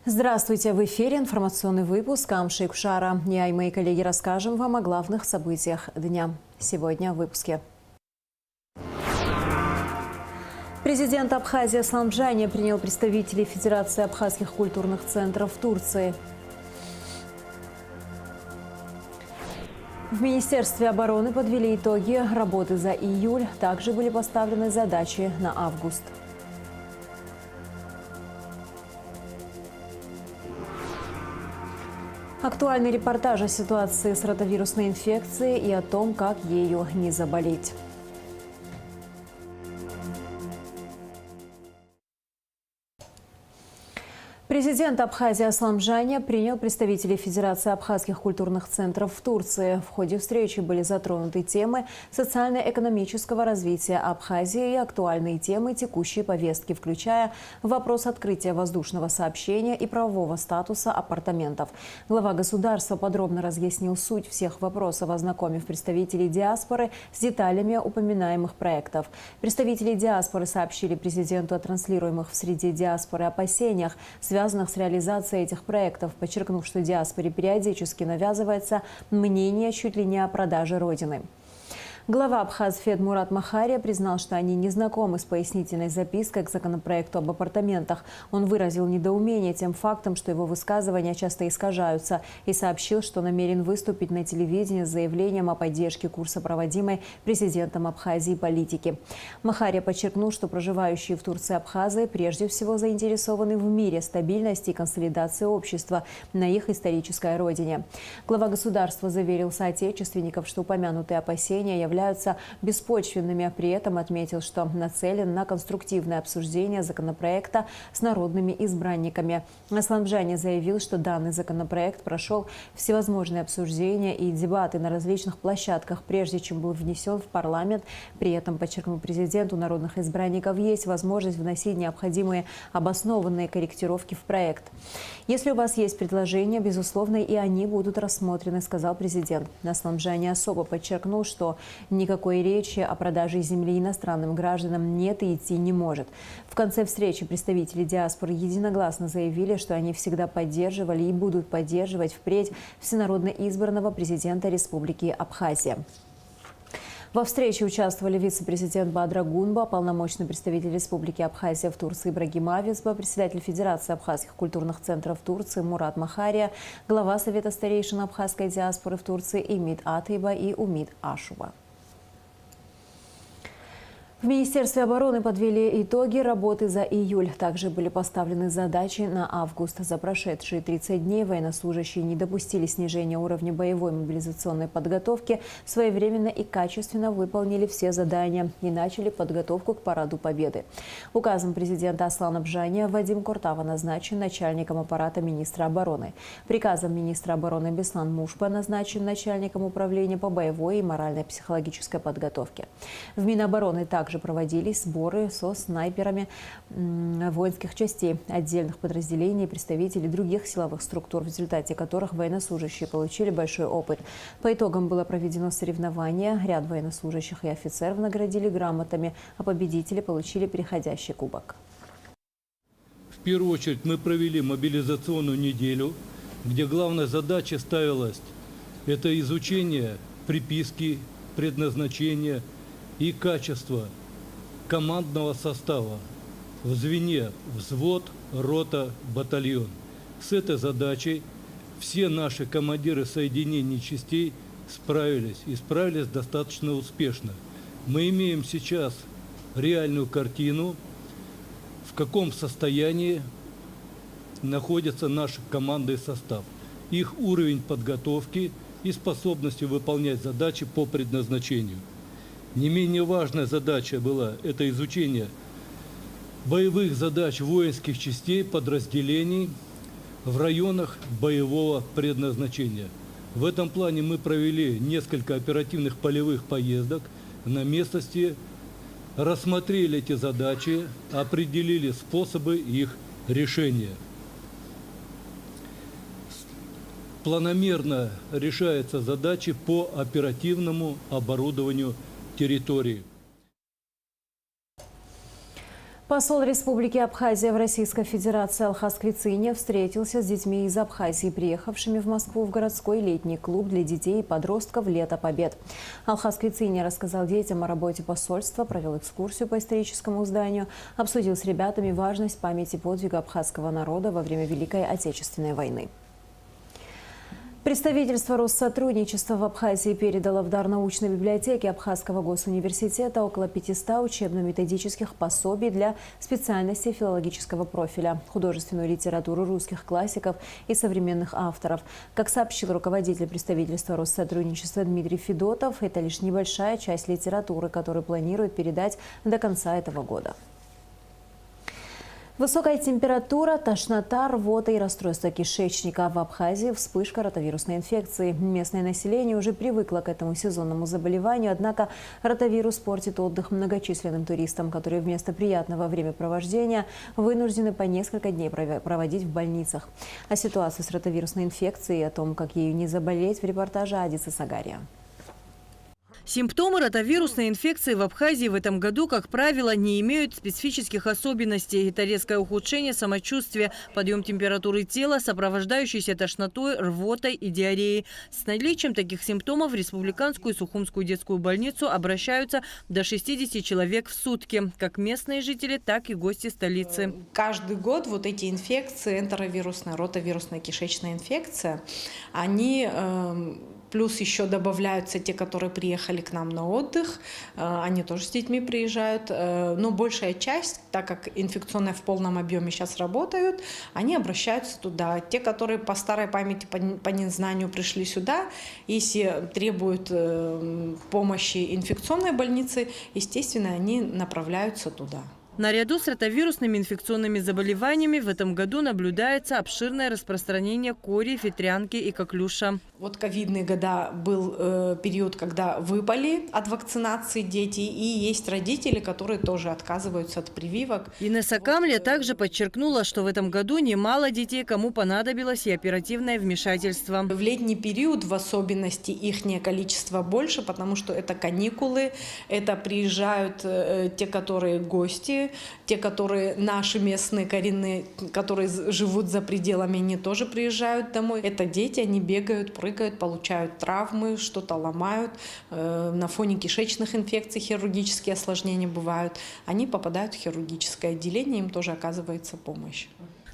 Здравствуйте! В эфире информационный выпуск Амши Кушара. Я и мои коллеги расскажем вам о главных событиях дня. Сегодня в выпуске. Президент Абхазии Аслан Бжаня принял представителей Федерации абхазских культурных центров в Турции. В Министерстве обороны подвели итоги работы за июль. Также были поставлены задачи на август. Актуальный репортаж о ситуации с ротавирусной инфекцией и о том, как ею не заболеть. Президент Абхазии Аслан Бжаня принял представителей Федерации абхазских культурных центров в Турции. В ходе встречи были затронуты темы социально-экономического развития Абхазии и актуальные темы текущей повестки, включая вопрос открытия воздушного сообщения и правового статуса апартаментов. Глава государства подробно разъяснил суть всех вопросов, ознакомив представителей диаспоры с деталями упоминаемых проектов. Представители диаспоры сообщили президенту о транслируемых в среде диаспоры опасениях, связанных с реализацией этих проектов, подчеркнув, что диаспоре периодически навязывается мнение чуть ли не о продаже Родины. Глава Абхазфед Мурат Махария признал, что они не знакомы с пояснительной запиской к законопроекту об апартаментах. Он выразил недоумение тем фактом, что его высказывания часто искажаются, и сообщил, что намерен выступить на телевидении с заявлением о поддержке курса, проводимой президентом Абхазии политики. Махария подчеркнул, что проживающие в Турции абхазы прежде всего заинтересованы в мире, стабильности и консолидации общества на их исторической родине. Глава государства заверил соотечественников, что упомянутые опасения являются беспочвенными, а при этом отметил, что нацелен на конструктивное обсуждение законопроекта с народными избранниками. Аслан Бжаня заявил, что данный законопроект прошел всевозможные обсуждения и дебаты на различных площадках, прежде чем был внесен в парламент. При этом, подчеркнул президент, у народных избранников есть возможность вносить необходимые обоснованные корректировки в проект. Если у вас есть предложения, безусловно, и они будут рассмотрены, сказал президент. Аслан Бжаня особо подчеркнул, что никакой речи о продаже земли иностранным гражданам нет и идти не может. В конце встречи представители диаспоры единогласно заявили, что они всегда поддерживали и будут поддерживать впредь всенародно избранного президента Республики Абхазия. Во встрече участвовали вице-президент Бадра Гунба, полномочный представитель Республики Абхазия в Турции Ибрагим Авизба, председатель Федерации абхазских культурных центров Турции Мурат Махария, глава Совета старейшин абхазской диаспоры в Турции Имид Атыба и Умид Ашуба. В Министерстве обороны подвели итоги работы за июль. Также были поставлены задачи на август. За прошедшие 30 дней военнослужащие не допустили снижения уровня боевой мобилизационной подготовки, своевременно и качественно выполнили все задания и начали подготовку к Параду Победы. Указом президента Аслана Бжаня Вадим Куртава назначен начальником аппарата министра обороны. Приказом министра обороны Беслан Мушба назначен начальником управления по боевой и морально-психологической подготовке. В Минобороны также проводились сборы со снайперами воинских частей, отдельных подразделений и представителей других силовых структур, в результате которых военнослужащие получили большой опыт. По итогам было проведено соревнование. Ряд военнослужащих и офицеров наградили грамотами, а победители получили переходящий кубок. В первую очередь мы провели мобилизационную неделю, где главная задача ставилась – это изучение приписки, предназначения и качества командного состава в звене взвод, рота, батальон. С этой задачей все наши командиры соединений частей справились и справились достаточно успешно. Мы имеем сейчас реальную картину, в каком состоянии находится наш командный состав, их уровень подготовки и способности выполнять задачи по предназначению. Не менее важная задача была – это изучение боевых задач воинских частей, подразделений в районах боевого предназначения. В этом плане мы провели несколько оперативных полевых поездок на местности, рассмотрели эти задачи, определили способы их решения. Планомерно решаются задачи по оперативному оборудованию территории. Посол Республики Абхазия в Российской Федерации Алхаз Квицинья встретился с детьми из Абхазии, приехавшими в Москву в городской летний клуб для детей и подростков «Лето Побед». Алхаз Квицинья рассказал детям о работе посольства, провел экскурсию по историческому зданию, обсудил с ребятами важность памяти подвига абхазского народа во время Великой Отечественной войны. Представительство Россотрудничества в Абхазии передало в дар научной библиотеке Абхазского госуниверситета около 500 учебно-методических пособий для специальностей филологического профиля, художественную литературу русских классиков и современных авторов. Как сообщил руководитель представительства Россотрудничества Дмитрий Федотов, это лишь небольшая часть литературы, которую планируют передать до конца этого года. Высокая температура, тошнота, рвота и расстройство кишечника. В Абхазии вспышка ротавирусной инфекции. Местное население уже привыкло к этому сезонному заболеванию, однако ротавирус портит отдых многочисленным туристам, которые вместо приятного времяпровождения вынуждены по несколько дней проводить в больницах. О ситуации с ротавирусной инфекцией и о том, как ею не заболеть, в репортаже Адисы Сагария. Симптомы ротавирусной инфекции в Абхазии в этом году, как правило, не имеют специфических особенностей. Это резкое ухудшение самочувствия, подъем температуры тела, сопровождающийся тошнотой, рвотой и диареей. С наличием таких симптомов в Республиканскую и Сухумскую детскую больницу обращаются до 60 человек в сутки. Как местные жители, так и гости столицы. Каждый год вот эти инфекции, энтеровирусная, ротавирусная кишечная инфекция, они... Плюс еще добавляются те, которые приехали к нам на отдых. Они тоже с детьми приезжают. Но большая часть, так как инфекционные в полном объеме сейчас работают, они обращаются туда. Те, которые по старой памяти, по незнанию пришли сюда, если требуют помощи инфекционной больницы, естественно, они направляются туда. Наряду с ротавирусными инфекционными заболеваниями в этом году наблюдается обширное распространение кори, ветрянки и коклюша. Вот ковидные года был период, когда выпали от вакцинации дети, и есть родители, которые тоже отказываются от прививок. Инесса Камля также подчеркнула, что в этом году немало детей, кому понадобилось и оперативное вмешательство. В летний период в особенности их количество больше, потому что это каникулы, это приезжают те, которые гости, те, которые наши местные коренные, которые живут за пределами, они тоже приезжают домой. Это дети, они бегают, прыгают, получают травмы, что-то ломают. На фоне кишечных инфекций хирургические осложнения бывают. Они попадают в хирургическое отделение, им тоже оказывается помощь.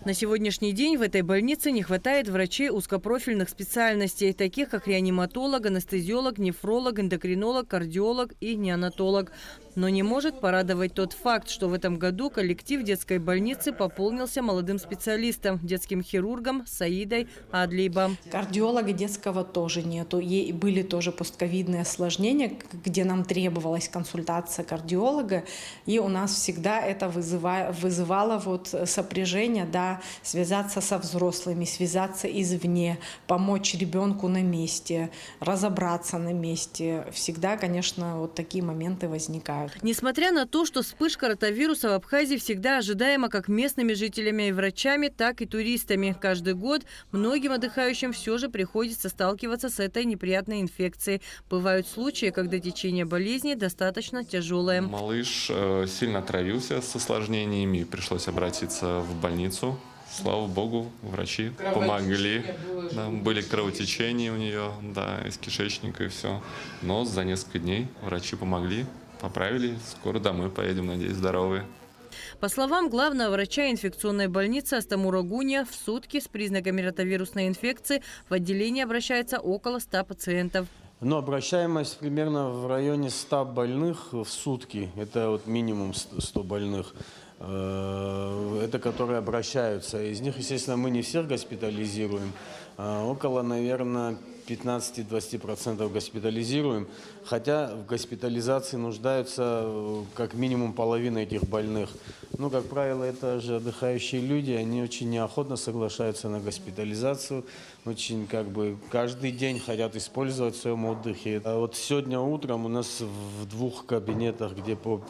На сегодняшний день в этой больнице не хватает врачей узкопрофильных специальностей, таких как реаниматолог, анестезиолог, нефролог, эндокринолог, кардиолог и неонатолог. Но не может порадовать тот факт, что в этом году коллектив детской больницы пополнился молодым специалистом, детским хирургом Саидой Адлейбом. Кардиолога детского тоже нету. Были тоже постковидные осложнения, где нам требовалась консультация кардиолога. И у нас всегда это вызывало вот сопряжение, да, связаться со взрослыми, связаться извне, помочь ребенку на месте, разобраться на месте. Всегда, конечно, вот такие моменты возникают. Несмотря на то, что вспышка ротавируса в Абхазии всегда ожидаема как местными жителями и врачами, так и туристами. Каждый год многим отдыхающим все же приходится сталкиваться с этой неприятной инфекцией. Бывают случаи, когда течение болезни достаточно тяжелое. Малыш сильно отравился с осложнениями, пришлось обратиться в больницу. Слава богу, врачи помогли. Да, были кровотечения у нее, да, из кишечника и все. Но за несколько дней врачи помогли, поправили. Скоро домой поедем, надеюсь, здоровые. По словам главного врача инфекционной больницы Астамура Гуния, в сутки с признаками ротавирусной инфекции в отделение обращается около 100 пациентов. Но обращаемость примерно в районе 100 больных в сутки. Это вот минимум 100 больных. Это которые обращаются. Из них, естественно, мы не всех госпитализируем. Около, наверное, 15-20% госпитализируем. Хотя в госпитализации нуждаются как минимум половина этих больных. Ну, как правило, это же отдыхающие люди. Они очень неохотно соглашаются на госпитализацию. Очень каждый день хотят использовать в своем отдыхе. А вот сегодня утром у нас в 2 кабинетах, где по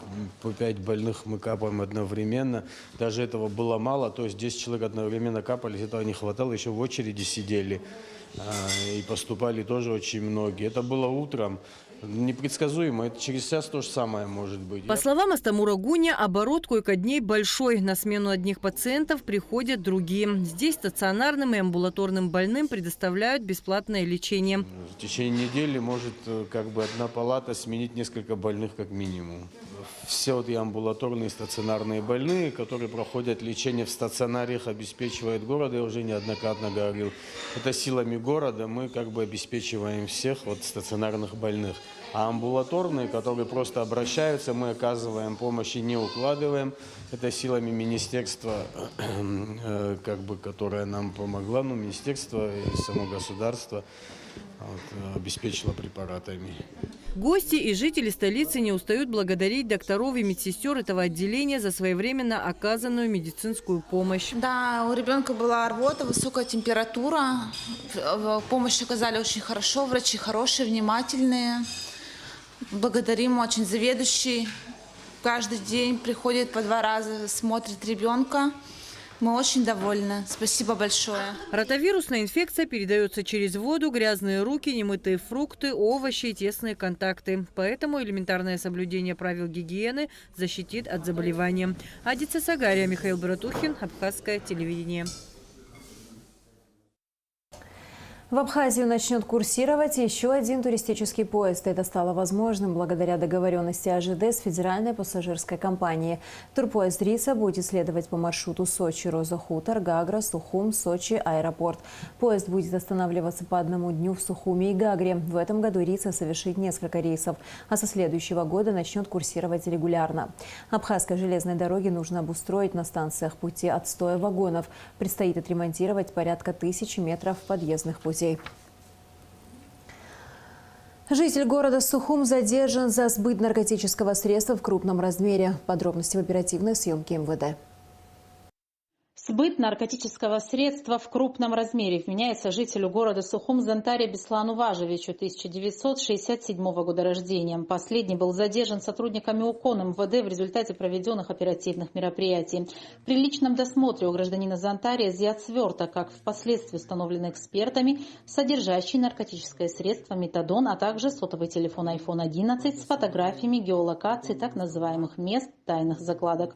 5 больных мы капаем одновременно. Даже этого было мало. То есть 10 человек одновременно капались. Этого не хватало. Еще в очереди сидели. И поступали тоже очень многие. Это было утром. Непредсказуемо. Это через час то же самое может быть. По словам Астамура Гуня, оборот койко-дней большой. На смену одних пациентов приходят другие. Здесь стационарным и амбулаторным больным предоставляют бесплатное лечение. В течение недели может одна палата сменить несколько больных как минимум. Все и амбулаторные, и стационарные больные, которые проходят лечение в стационариях, обеспечивает город. Я уже неоднократно говорил, это силами города мы обеспечиваем всех стационарных больных. А амбулаторные, которые просто обращаются, мы оказываем помощь и не укладываем. Это силами министерства, которое нам помогло, министерство и само государство обеспечило препаратами. Гости и жители столицы не устают благодарить докторов и медсестер этого отделения за своевременно оказанную медицинскую помощь. Да, у ребенка была рвота, высокая температура. Помощь оказали очень хорошо, врачи хорошие, внимательные. Благодарим очень заведующий. Каждый день приходит по 2 раза, смотрит ребенка. Мы очень довольны. Спасибо большое. Ротавирусная инфекция передается через воду, грязные руки, немытые фрукты, овощи и тесные контакты. Поэтому элементарное соблюдение правил гигиены защитит от заболевания. Адица Сагария, Михаил Братухин, Абхазское телевидение. В Абхазию начнет курсировать еще один туристический поезд. Это стало возможным благодаря договоренности АЖД с федеральной пассажирской компанией. Турпоезд РИСа будет следовать по маршруту Сочи, Роза Хутор, Гагра, Сухум, Сочи, аэропорт. Поезд будет останавливаться по 1 дню в Сухуме и Гагре. В этом году РИСа совершит несколько рейсов, а со следующего года начнет курсировать регулярно. Абхазской железной дороге нужно обустроить на станциях пути отстоя вагонов. Предстоит отремонтировать порядка 1000 метров подъездных путей. Житель города Сухум задержан за сбыт наркотического средства в крупном размере. Подробности в оперативной съемке МВД. Сбыт наркотического средства в крупном размере вменяется жителю города Сухум Зантаре Беслану Важевичу, 1967 года рождения. Последний был задержан сотрудниками УКОН МВД в результате проведенных оперативных мероприятий. При личном досмотре у гражданина Зантаре изъят сверток, как впоследствии установлено экспертами, содержащий наркотическое средство метадон, а также сотовый телефон iPhone 11 с фотографиями геолокации так называемых мест тайных закладок.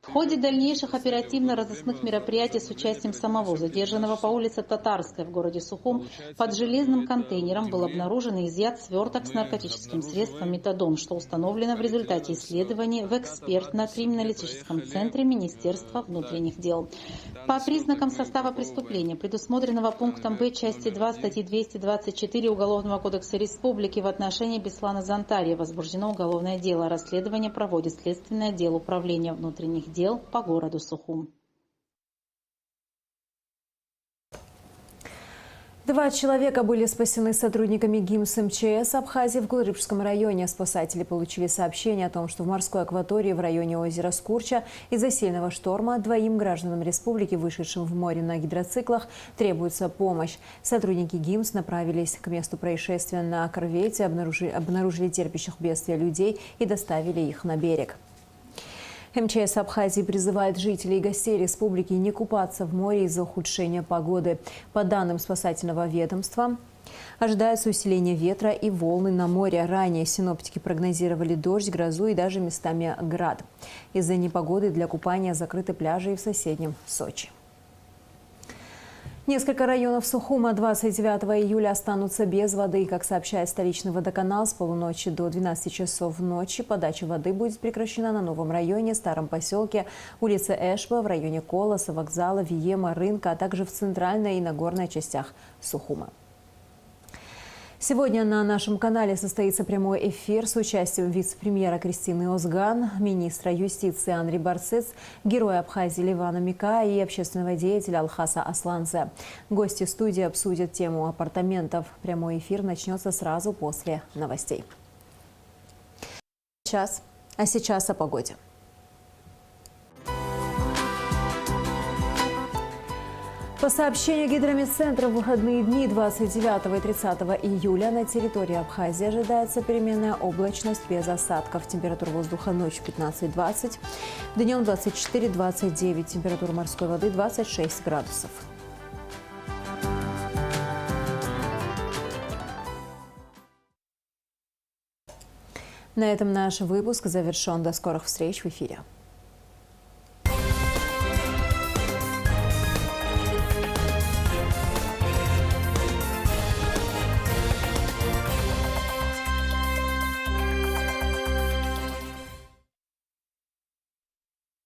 В ходе дальнейших оперативно-розыскных мероприятий с участием самого задержанного по улице Татарской в городе Сухум под железным контейнером был обнаружен и изъят сверток с наркотическим средством метадон, что установлено в результате исследований в экспертно-криминалистическом центре Министерства внутренних дел. По признакам состава преступления, предусмотренного пунктом Б части 2 статьи 224 Уголовного кодекса Республики в отношении Беслана Зантария возбуждено уголовное дело. Расследование проводит Следственный отдел Управления внутренних дел по городу Сухум. 2 человека были спасены сотрудниками ГИМС МЧС Абхазии в Гулрыбском районе. Спасатели получили сообщение о том, что в морской акватории в районе озера Скурча из-за сильного шторма 2 гражданам республики, вышедшим в море на гидроциклах, требуется помощь. Сотрудники ГИМС направились к месту происшествия на корвете, обнаружили терпящих бедствия людей и доставили их на берег. МЧС Абхазии призывает жителей и гостей республики не купаться в море из-за ухудшения погоды. По данным спасательного ведомства, ожидается усиление ветра и волны на море. Ранее синоптики прогнозировали дождь, грозу и даже местами град. Из-за непогоды для купания закрыты пляжи и в соседнем Сочи. Несколько районов Сухума 29 июля останутся без воды. Как сообщает столичный водоканал, с полуночи до 12 часов ночи подача воды будет прекращена на новом районе, старом поселке, улице Эшба, в районе Колоса, вокзала, Виема, рынка, а также в центральной и нагорной частях Сухума. Сегодня на нашем канале состоится прямой эфир с участием вице-премьера Кристины Озган, министра юстиции Анри Барцец, героя Абхазии Ливана Мика и общественного деятеля Алхаса Асланзе. Гости студии обсудят тему апартаментов. Прямой эфир начнется сразу после новостей. А сейчас о погоде. По сообщению Гидрометцентра, в выходные дни 29 и 30 июля на территории Абхазии ожидается переменная облачность без осадков. Температура воздуха ночью 15-20, днем 24-29, температура морской воды 26 градусов. На этом наш выпуск завершен. До скорых встреч в эфире.